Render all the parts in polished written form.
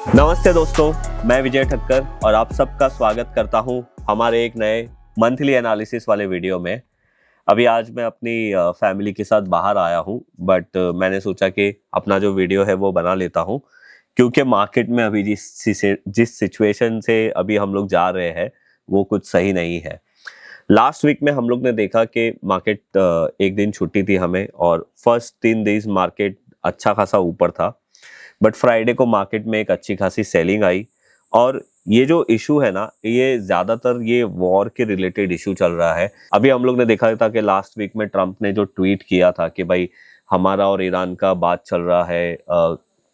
नमस्ते दोस्तों, मैं विजय ठक्कर और आप सबका स्वागत करता हूं हमारे एक नए मंथली एनालिसिस वाले वीडियो में। अभी आज मैं अपनी फैमिली के साथ बाहर आया हूं, बट मैंने सोचा कि अपना जो वीडियो है वो बना लेता हूं, क्योंकि मार्केट में अभी जिस सिचुएशन से अभी हम लोग जा रहे हैं वो कुछ सही नहीं है। लास्ट वीक में हम लोग ने देखा कि मार्केट एक दिन छुट्टी थी हमें और फर्स्ट 3 डेज मार्केट अच्छा खासा ऊपर था, बट फ्राइडे को मार्केट में एक अच्छी खासी सेलिंग आई। और ये जो इशू है ना, ये ज्यादातर ये वॉर के रिलेटेड इशू चल रहा है। अभी हम लोग ने देखा था कि लास्ट वीक में ट्रम्प ने जो ट्वीट किया था कि भाई हमारा और ईरान का बात चल रहा है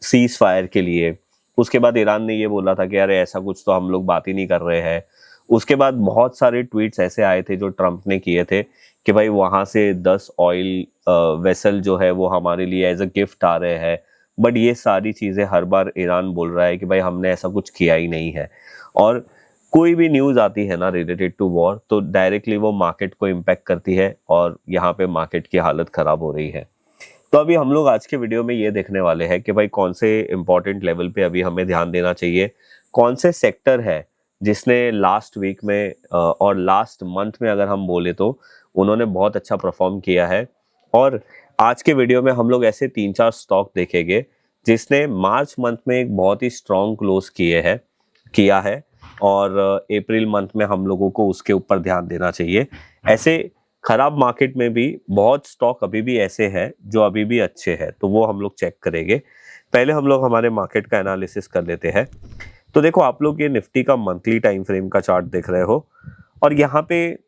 सीज फायर के लिए। उसके बाद ईरान ने ये बोला था कि अरे ऐसा कुछ तो हम लोग बात ही नहीं कर रहे हैं। उसके बाद बहुत सारे ट्वीट्स ऐसे आए थे जो ट्रम्प ने किए थे कि भाई वहां से 10 ऑयल वेसल जो है वो हमारे लिए एज अ गिफ्ट आ रहे हैं। बट ये सारी चीजें हर बार ईरान बोल रहा है कि भाई हमने ऐसा कुछ किया ही नहीं है। और कोई भी न्यूज आती है ना रिलेटेड टू वॉर, तो डायरेक्टली वो मार्केट को इम्पैक्ट करती है और यहाँ पे मार्केट की हालत खराब हो रही है। तो अभी हम लोग आज के वीडियो में ये देखने वाले हैं कि भाई कौन से इंपॉर्टेंट लेवल पे अभी हमें ध्यान देना चाहिए, कौन से सेक्टर है जिसने लास्ट वीक में और लास्ट मंथ में अगर हम बोले तो उन्होंने बहुत अच्छा परफॉर्म किया है। और आज के वीडियो में हम लोग ऐसे 3-4 स्टॉक देखेंगे जिसने मार्च मंथ में एक बहुत ही स्ट्रॉन्ग क्लोज किया है और अप्रैल मंथ में हम लोगों को उसके ऊपर ध्यान देना चाहिए। ऐसे खराब मार्केट में भी बहुत स्टॉक अभी भी ऐसे हैं जो अभी भी अच्छे हैं, तो वो हम लोग चेक करेंगे। पहले हम लोग हमारे मार्केट का एनालिसिस कर लेते हैं। तो देखो, आप लोग ये निफ्टी का मंथली टाइम फ्रेम का चार्ट देख रहे हो और यहाँ पे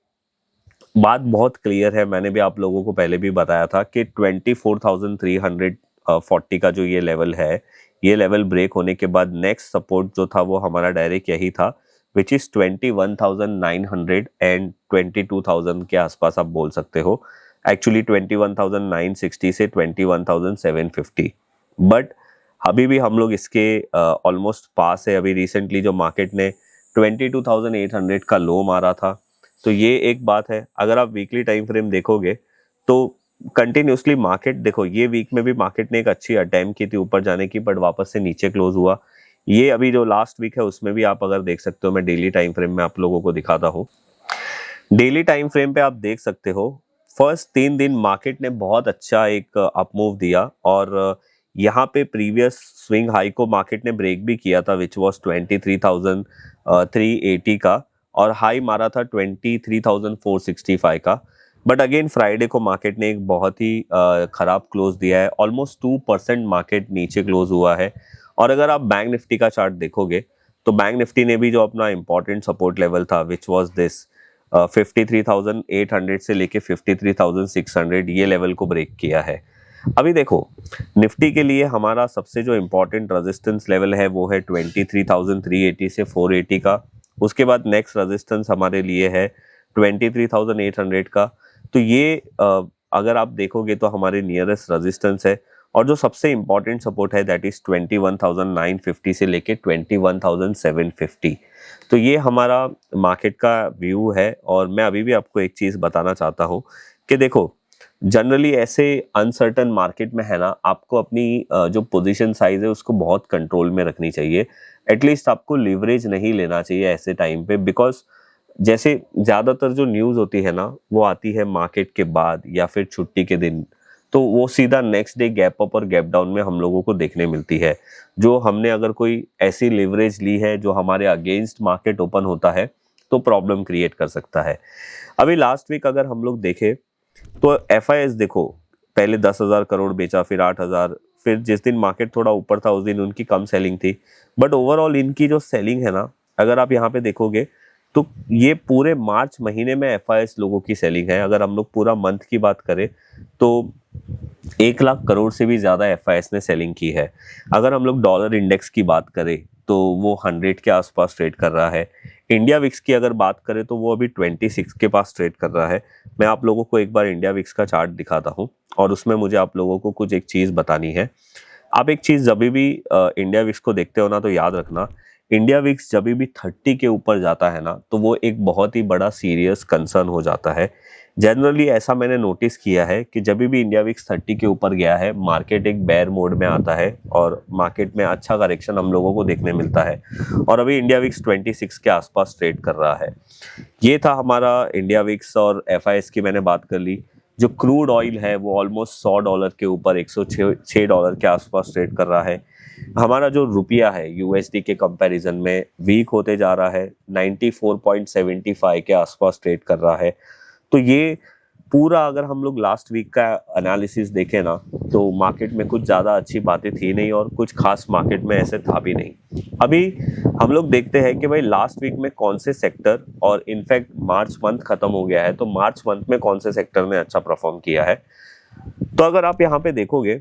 बात बहुत क्लियर है। मैंने भी आप लोगों को पहले भी बताया था कि 24,340 का जो ये लेवल है, ये लेवल ब्रेक होने के बाद नेक्स्ट सपोर्ट जो था वो हमारा डायरेक्ट यही था, विच इज 21,900 एंड 22,000 के आसपास आप बोल सकते हो। एक्चुअली 21,960 से 21,750, बट अभी भी हम लोग इसके ऑलमोस्ट पास है। अभी रिसेंटली जो मार्केट ने 22,800 का लो मारा था, तो ये एक बात है। अगर आप वीकली टाइम फ्रेम देखोगे तो कंटिन्यूसली मार्केट, देखो ये वीक में भी मार्केट ने एक अच्छी अटेम्प्ट की थी ऊपर जाने की, बट वापस से नीचे क्लोज हुआ। ये अभी जो लास्ट वीक है उसमें भी आप अगर देख सकते हो, मैं डेली टाइम फ्रेम में आप लोगों को दिखाता हूँ। डेली टाइम फ्रेम पे आप देख सकते हो फर्स्ट 3 दिन मार्केट ने बहुत अच्छा एक अप मूव दिया और यहाँ पे प्रीवियस स्विंग हाई को मार्केट ने ब्रेक भी किया था, विच वॉज 23,380 का, और हाई मारा था 23,465 का। बट अगेन फ्राइडे को मार्केट ने एक बहुत ही खराब क्लोज दिया है। ऑलमोस्ट 2% मार्केट नीचे क्लोज हुआ है। और अगर आप बैंक निफ्टी का चार्ट देखोगे तो बैंक निफ्टी ने भी जो अपना इंपॉर्टेंट सपोर्ट लेवल था, विच वॉज दिस 53,800 से लेके 53,600, ये लेवल को ब्रेक किया है। अभी देखो, निफ्टी के लिए हमारा सबसे जो इम्पोर्टेंट रेजिस्टेंस लेवल है वो है 23,380 से 480 का। उसके बाद नेक्स्ट रेजिस्टेंस हमारे लिए है 23,800 का। तो ये अगर आप देखोगे तो हमारे नियरेस्ट रेजिस्टेंस है। और जो सबसे इम्पोर्टेंट सपोर्ट है दैट इज 21,950 से लेके 21,750। तो ये हमारा मार्केट का व्यू है। और मैं अभी भी आपको एक चीज़ बताना चाहता हूँ कि देखो, जनरली ऐसे अनसर्टन मार्केट में है ना, आपको अपनी जो पोजीशन साइज है उसको बहुत कंट्रोल में रखनी चाहिए। एटलीस्ट आपको लिवरेज नहीं लेना चाहिए ऐसे टाइम पे, बिकॉज जैसे ज़्यादातर जो न्यूज़ होती है ना वो आती है मार्केट के बाद या फिर छुट्टी के दिन, तो वो सीधा नेक्स्ट डे गैप अप और गैप डाउन में हम लोगों को देखने मिलती है। जो हमने अगर कोई ऐसी लिवरेज ली है जो हमारे अगेंस्ट मार्केट ओपन होता है तो प्रॉब्लम क्रिएट कर सकता है। अभी लास्ट वीक अगर हम लोग देखें तो एफआईएस देखो, पहले 10,000 करोड़ बेचा, फिर 8,000, फिर जिस दिन मार्केट थोड़ा ऊपर था उस दिन उनकी कम सेलिंग थी। बट ओवरऑल इनकी जो सेलिंग है ना, अगर आप यहाँ पे देखोगे तो ये पूरे मार्च महीने में एफआईएस लोगों की सेलिंग है। अगर हम लोग पूरा मंथ की बात करें तो 1 लाख करोड़ से भी ज्यादा एफआईएस ने सेलिंग की है। अगर हम लोग डॉलर इंडेक्स की बात करें तो वो 100 के आसपास ट्रेड कर रहा है। इंडिया विक्स की अगर बात करें तो वो अभी 26 के पास ट्रेड कर रहा है। मैं आप लोगों को एक बार इंडिया विक्स का चार्ट दिखाता हूँ और उसमें मुझे आप लोगों को कुछ एक चीज़ बतानी है। आप एक चीज़ जब भी इंडिया विक्स को देखते हो ना तो याद रखना, इंडिया विक्स जब भी 30 के ऊपर जाता है ना, तो वो एक बहुत ही बड़ा सीरियस कंसर्न हो जाता है। जनरली ऐसा मैंने नोटिस किया है कि जब भी इंडिया विक्स 30 के ऊपर गया है, मार्केट एक बेयर मोड में आता है और मार्केट में अच्छा करेक्शन हम लोगों को देखने मिलता है। और अभी इंडिया विक्स 26 के आसपास ट्रेड कर रहा है। ये था हमारा इंडिया विक्स। और एफआईएस की मैंने बात कर ली। जो क्रूड ऑयल है वो ऑलमोस्ट $100 के ऊपर $106 के आसपास ट्रेड कर रहा है। हमारा जो रुपया है यूएसडी के कंपैरिजन में वीक होते जा रहा है, 94.75 के आसपास ट्रेड कर रहा है। तो ये पूरा अगर हम लोग लास्ट वीक का एनालिसिस देखें ना, तो मार्केट में कुछ ज़्यादा अच्छी बातें थी नहीं और कुछ खास मार्केट में ऐसे था भी नहीं। अभी हम लोग देखते हैं कि भाई लास्ट वीक में कौन से सेक्टर, और इनफैक्ट मार्च मंथ खत्म हो गया है, तो मार्च मंथ में कौन से सेक्टर ने अच्छा परफॉर्म किया है। तो अगर आप यहाँ पे देखोगे,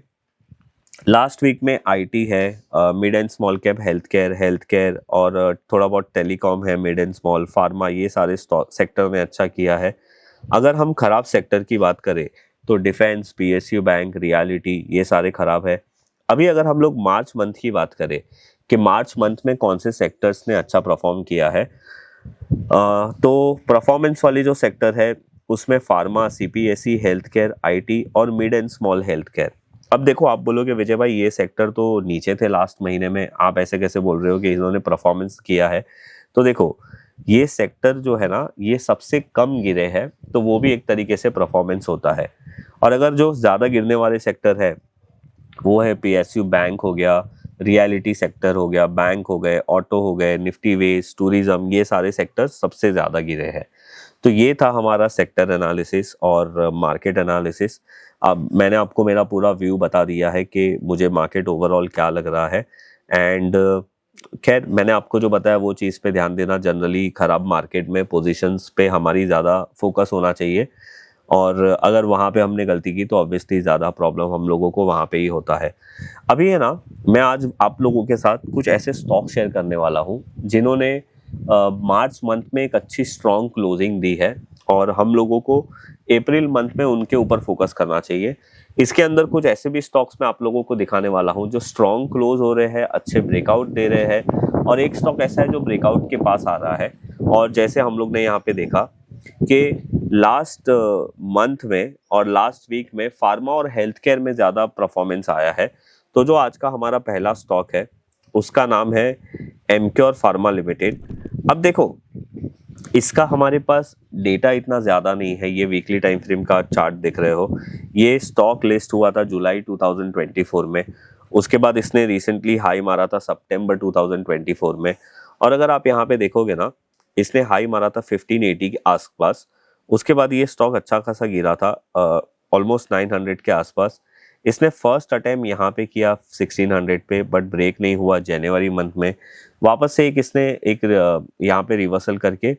लास्ट वीक में आईटी है, mid and small cap health care और थोड़ा बहुत टेलीकॉम है, मिड एंड स्मॉल फार्मा, ये सारे सेक्टर ने अच्छा किया है। अगर हम खराब सेक्टर की बात करें तो डिफेंस, पीएसयू बैंक, रियलिटी, ये सारे खराब है। अभी अगर हम लोग मार्च मंथ की बात करें कि मार्च मंथ में कौन से सेक्टर्स ने अच्छा परफॉर्म किया है, तो परफॉर्मेंस वाली जो सेक्टर है उसमें pharma, CPSE, health care, IT और mid and small health care. अब देखो, आप बोलोगे विजय भाई ये सेक्टर तो नीचे थे लास्ट महीने में, आप ऐसे कैसे बोल रहे हो कि इन्होंने परफॉर्मेंस किया है। तो देखो, ये सेक्टर जो है ना, ये सबसे कम गिरे हैं, तो वो भी एक तरीके से परफॉर्मेंस होता है। और अगर जो ज़्यादा गिरने वाले सेक्टर है वो है पीएसयू बैंक हो गया, रियलिटी सेक्टर हो गया, बैंक हो गए, ऑटो हो गए, निफ्टी वेस्ट, टूरिज्म, ये सारे सेक्टर सबसे ज़्यादा गिरे हैं। तो ये था हमारा सेक्टर एनालिसिस और मार्केट एनालिसिस। अब मैंने आपको मेरा पूरा व्यू बता दिया है कि मुझे मार्केट ओवरऑल क्या लग रहा है। एंड खैर, मैंने आपको जो बताया वो चीज़ पे ध्यान देना। जनरली खराब मार्केट में पोजीशंस पे हमारी ज़्यादा फोकस होना चाहिए, और अगर वहाँ पे हमने गलती की तो ऑब्वियसली ज़्यादा प्रॉब्लम हम लोगों को वहाँ पे ही होता है। अभी है ना, मैं आज आप लोगों के साथ कुछ ऐसे स्टॉक शेयर करने वाला हूँ जिन्होंने मार्च मंथ में एक अच्छी स्ट्रॉन्ग क्लोजिंग दी है, और हम लोगों को अप्रैल मंथ में उनके ऊपर फोकस करना चाहिए। इसके अंदर कुछ ऐसे भी स्टॉक्स मैं आप लोगों को दिखाने वाला हूं जो स्ट्रॉन्ग क्लोज हो रहे हैं, अच्छे ब्रेकआउट दे रहे हैं, और एक स्टॉक ऐसा है जो ब्रेकआउट के पास आ रहा है। और जैसे हम लोग ने यहाँ पे देखा कि लास्ट मंथ में और लास्ट वीक में फार्मा और हेल्थ केयर में ज़्यादा परफॉर्मेंस आया है। तो जो आज का हमारा पहला स्टॉक है उसका नाम है एमक्योर फार्मा लिमिटेड। अब देखो, इसका हमारे पास डेटा इतना ज़्यादा नहीं है। ये वीकली टाइम फ्रेम का चार्ट देख रहे हो, ये स्टॉक लिस्ट हुआ था जुलाई 2024 में। उसके बाद इसने रिसेंटली हाई मारा था सितंबर 2024 में। और अगर आप यहाँ पे देखोगे ना, इसने हाई मारा था 1580 के आसपास। उसके बाद ये स्टॉक अच्छा खासा गिरा था ऑलमोस्ट 900 के आसपास। इसने फर्स्ट अटेम्प्ट यहाँ पे किया 1600 पे, बट ब्रेक नहीं हुआ। जनवरी मंथ में वापस से इसने यहाँ पे रिवर्सल करके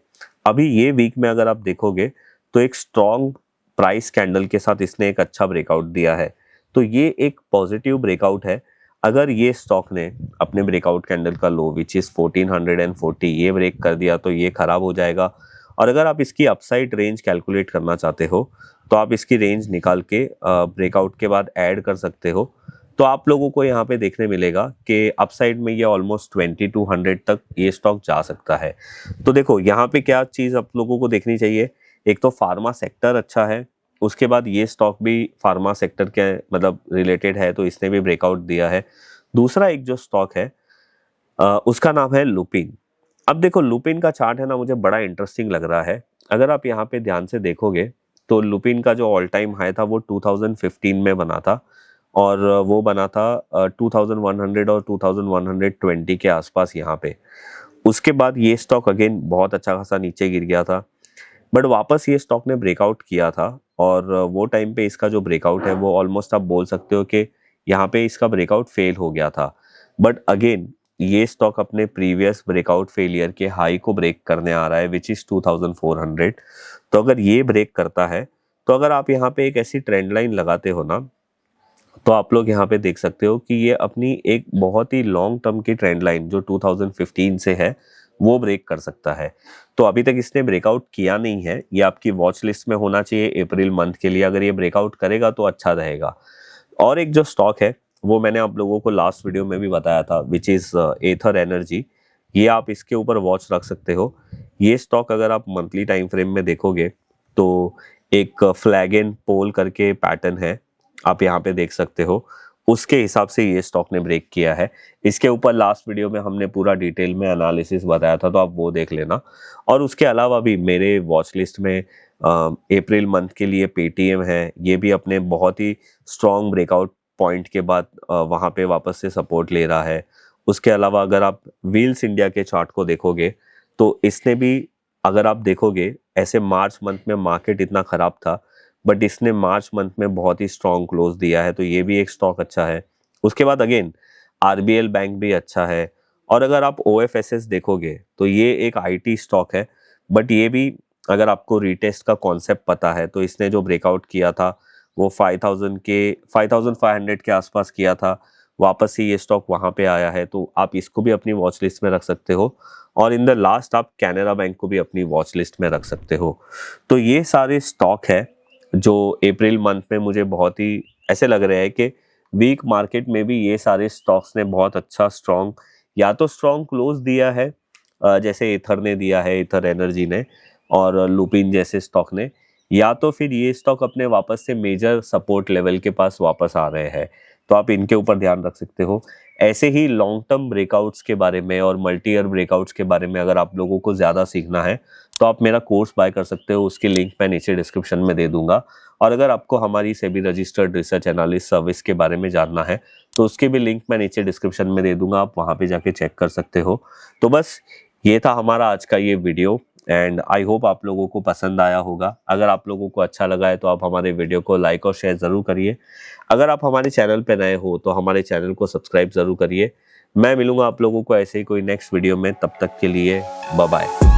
अभी ये वीक में अगर आप देखोगे तो एक स्ट्रॉन्ग प्राइस कैंडल के साथ इसने एक अच्छा ब्रेकआउट दिया है। तो ये एक पॉजिटिव ब्रेकआउट है। अगर ये स्टॉक ने अपने ब्रेकआउट कैंडल का लो विच इज 1440 ये ब्रेक कर दिया तो ये खराब हो जाएगा। और अगर आप इसकी अपसाइड रेंज कैलकुलेट करना चाहते हो तो आप इसकी रेंज निकाल के ब्रेकआउट के बाद ऐड कर सकते हो। तो आप लोगों को यहाँ पे देखने मिलेगा कि अपसाइड में ये ऑलमोस्ट 2200 तक ये स्टॉक जा सकता है। तो देखो, यहाँ पे क्या चीज़ आप लोगों को देखनी चाहिए, एक तो फार्मा सेक्टर अच्छा है, उसके बाद ये स्टॉक भी फार्मा सेक्टर के मतलब रिलेटेड है, तो इसने भी ब्रेकआउट दिया है। दूसरा एक जो स्टॉक है उसका नाम है लुपिन। अब देखो, लुपिन का चार्ट है ना, मुझे बड़ा इंटरेस्टिंग लग रहा है। अगर आप यहाँ पे ध्यान से देखोगे तो लुपिन का जो ऑल टाइम हाई था वो 2015 में बना था, और वो बना था 2100 और 2120 के आसपास यहाँ पे। उसके बाद ये स्टॉक अगेन बहुत अच्छा खासा नीचे गिर गया था, बट वापस ये स्टॉक ने ब्रेकआउट किया था। और वो टाइम पे इसका जो ब्रेकआउट है वो ऑलमोस्ट आप बोल सकते हो कि यहाँ पे इसका ब्रेकआउट फेल हो गया था। बट अगेन ये स्टॉक अपने प्रीवियस ब्रेकआउट फेलियर के हाई को ब्रेक करने आ रहा है विच इज 2400। तो अगर ये ब्रेक करता है तो अगर आप यहाँ पे एक ऐसी ट्रेंड लाइन लगाते हो ना, तो आप लोग यहाँ पे देख सकते हो कि ये अपनी एक बहुत ही लॉन्ग टर्म की ट्रेंड लाइन जो 2015 से है वो ब्रेक कर सकता है। तो अभी तक इसने ब्रेकआउट किया नहीं है, ये आपकी वॉच लिस्ट में होना चाहिए अप्रैल मंथ के लिए। अगर ये ब्रेकआउट करेगा तो अच्छा रहेगा। और एक जो स्टॉक है वो मैंने आप लोगों को लास्ट वीडियो में भी बताया था विच इज एथर एनर्जी। ये आप इसके ऊपर वॉच रख सकते हो। ये स्टॉक अगर आप मंथली टाइम फ्रेम में देखोगे तो एक फ्लैग एंड पोल करके पैटर्न है, आप यहाँ पे देख सकते हो, उसके हिसाब से ये स्टॉक ने ब्रेक किया है। इसके ऊपर लास्ट वीडियो में हमने पूरा डिटेल में एनालिसिस बताया था, तो आप वो देख लेना। और उसके अलावा भी मेरे वॉच लिस्ट में अप्रैल मंथ के लिए पेटीएम है, ये भी अपने बहुत ही स्ट्रॉन्ग ब्रेकआउट पॉइंट के बाद वहाँ पे वापस से सपोर्ट ले रहा है। उसके अलावा अगर आप व्हील्स इंडिया के चार्ट को देखोगे तो इसने भी, अगर आप देखोगे, ऐसे मार्च मंथ में मार्केट इतना खराब था बट इसने मार्च मंथ में बहुत ही स्ट्रॉन्ग क्लोज दिया है, तो ये भी एक स्टॉक अच्छा है। उसके बाद अगेन आरबीएल बैंक भी अच्छा है। और अगर आप ओएफएसएस देखोगे तो ये एक आईटी स्टॉक है, बट ये भी अगर आपको रीटेस्ट का कॉन्सेप्ट पता है तो इसने जो ब्रेकआउट किया था वो 5500 के आसपास किया था, वापस से ये स्टॉक वहाँ पे आया है, तो आप इसको भी अपनी वॉच लिस्ट में रख सकते हो। और इन द लास्ट आप कैनरा बैंक को भी अपनी वॉच लिस्ट में रख सकते हो। तो ये सारे स्टॉक है जो अप्रैल मंथ में मुझे बहुत ही ऐसे लग रहे हैं कि वीक मार्केट में भी ये सारे स्टॉक्स ने बहुत अच्छा स्ट्रॉन्ग, या तो स्ट्रॉन्ग क्लोज दिया है जैसे इथर ने दिया है, इथर एनर्जी ने और लुपिन जैसे स्टॉक ने, या तो फिर ये स्टॉक अपने वापस से मेजर सपोर्ट लेवल के पास वापस आ रहे हैं, तो आप इनके ऊपर ध्यान रख सकते हो। ऐसे ही लॉन्ग टर्म ब्रेकआउट्स के बारे में और मल्टी ईयर ब्रेकआउट्स के बारे में अगर आप लोगों को ज़्यादा सीखना है तो आप मेरा कोर्स बाय कर सकते हो, उसकी लिंक मैं नीचे डिस्क्रिप्शन में दे दूंगा। और अगर आपको हमारी SEBI registered research analyst service के बारे में जानना है तो उसकी भी लिंक मैं नीचे डिस्क्रिप्शन में दे दूंगा, आप वहाँ पे जाके चेक कर सकते हो। तो बस ये था हमारा आज का ये वीडियो एंड आई होप आप लोगों को पसंद आया होगा। अगर आप लोगों को अच्छा लगा है तो आप हमारे वीडियो को लाइक और शेयर ज़रूर करिए। अगर आप हमारे चैनल पर नए हो तो हमारे चैनल को सब्सक्राइब ज़रूर करिए। मैं मिलूंगा आप लोगों को ऐसे ही कोई नेक्स्ट वीडियो में, तब तक के लिए बाय बाय।